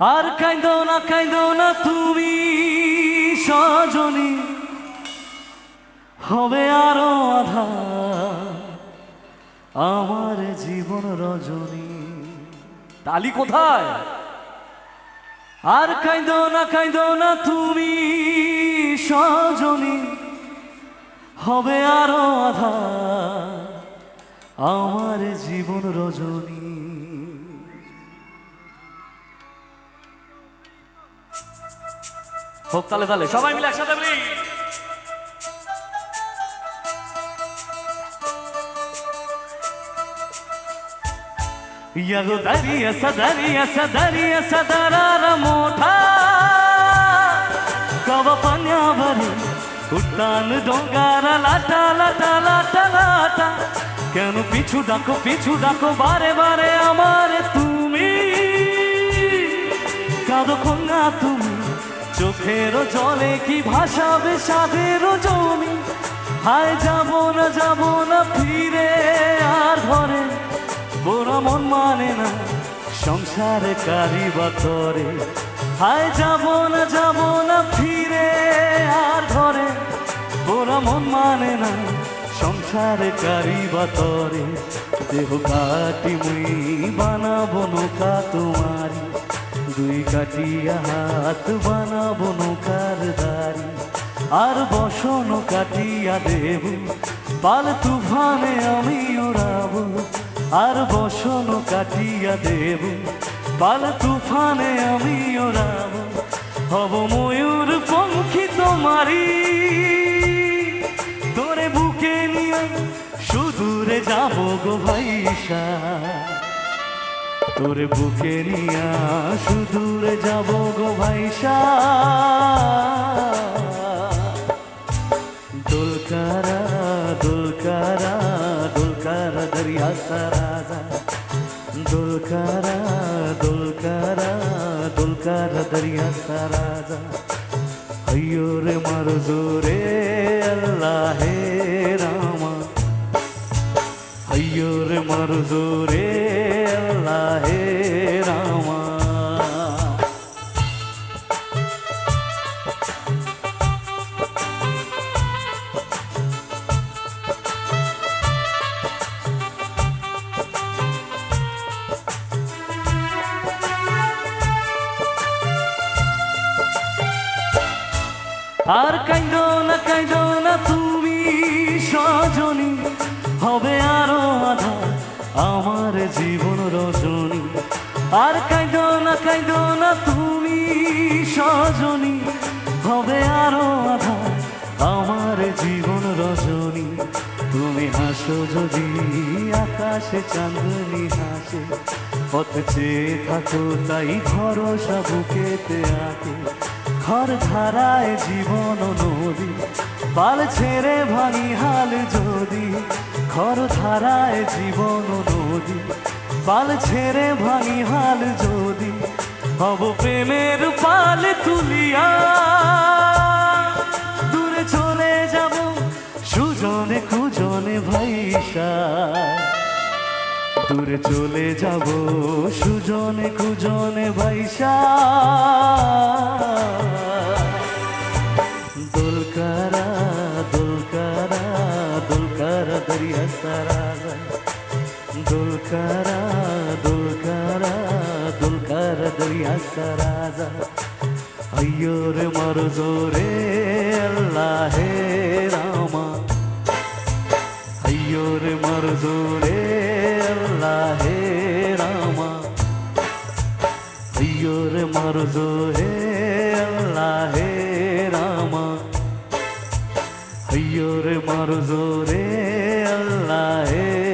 আর কাইন্দো না তুমি সজনী, হবে আরো আধার আমার জীবন রজনী। তালি কোথায়? আর কাইন্দো না তুমি সজনী, হবে আরো আধার আমার জীবন রজনী। হোক তালে তালে সবাই মিলে একসাথে বলি। यागो दरिया सदरारा मोठा कवा पाण्यावरी उड्डाण डोंगारा लाटा लाटा लाटा लाटा केन पिछू डाको बारे बारे आमारे तुमी कादो कन्या तुमी चोखेरो जले की भाषाबे सादेरो जमी हाय जाबो ना फिरे आर घरे बोरा मन माने ना संसारे कारी बातरे हाय जाबो ना फिरे आर घरे बोरा मन माने ना संसारे कारी बातरे देह काटी मुई बानाबो नौका तुम्हारी दुई काटिया हाथ बानाबो नौकार दारी आर बसनो काटिया देबो पाल तुफाने आमी उड़ाबो আর বসনো কাটিয়া দেব পাল তুফানে আমি ওড়াব হব ময়ূর পঙ্খী তোমারি তোরে বুকে নিয়ে সুদূরে যাব গো ভাইসা তোরে বুকে নিয়ে সুদূরে যাব গো ভাইসা দোলকারা দোলকারা দোলকারা দরিয়া সারাজা দোলকারা দোলকারা দোলকারা দরিয়া সারাজা अय्यो रे मारो जोरे अल्लाह हे रामा अय्यो रे मारो जोरे अल्लाह हे रामा আর কাইন্দো না তুমি সজনী হবে আরো আধার আমার জীবন রজনী আর কাইন্দো না তুমি সজনী হবে আরো আধার আমার জীবন রজনী তুমি হাসো যদি আকাশে চাঁদনি হাসে পথ চেয়ে থাকো তাই ভরসা বুকেতে আঁকে ঘর ধারায় জীবন নদী পাল ছেড়ে ভাঙি হাল যদি ঘর ধারায় জীবন নদী পাল ছেড়ে ভাঙি হাল যদি হব প্রেমের পাল তুলিয়া দূরে চলে যাব সুজনে কুজনে ভাইসা দূরে চলে যাব সুজনে কুজনে ভাইসা দোলকারা দোলকারা দোলকারা দরিয়া সারাজা দোলকারা দোলকারা দোলকারা দরিয়া সারাজা अय्यो रे मारो जोरे अल्लाह हे रामा अय्यो रे मारो जोरे अल्लाह हे रामा अय्यो रे मारो जोरे अल्लाह हे रामा अय्यो रे मारो जोरे अल्लाह हे